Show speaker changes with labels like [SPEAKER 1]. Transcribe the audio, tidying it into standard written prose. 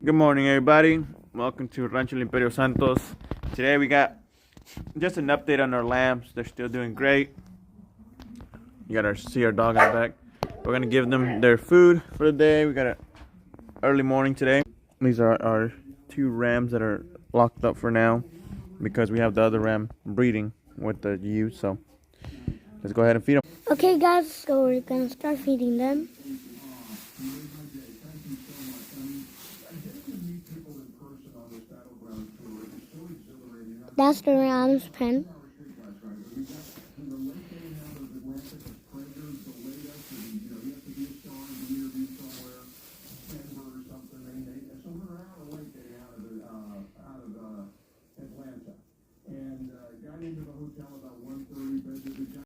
[SPEAKER 1] Good morning, everybody. Welcome to Rancho Imperio Santos. Today we got just an update on our lambs. They're still doing great. You got see our dog in the back. We're gonna give them their food for the day. We got an early morning today. These are our two rams that are locked up for now because we have the other ram breeding with the ewes. So let's go ahead and feed them.
[SPEAKER 2] Okay, guys, so we're gonna start feeding them. That's the ram's pen.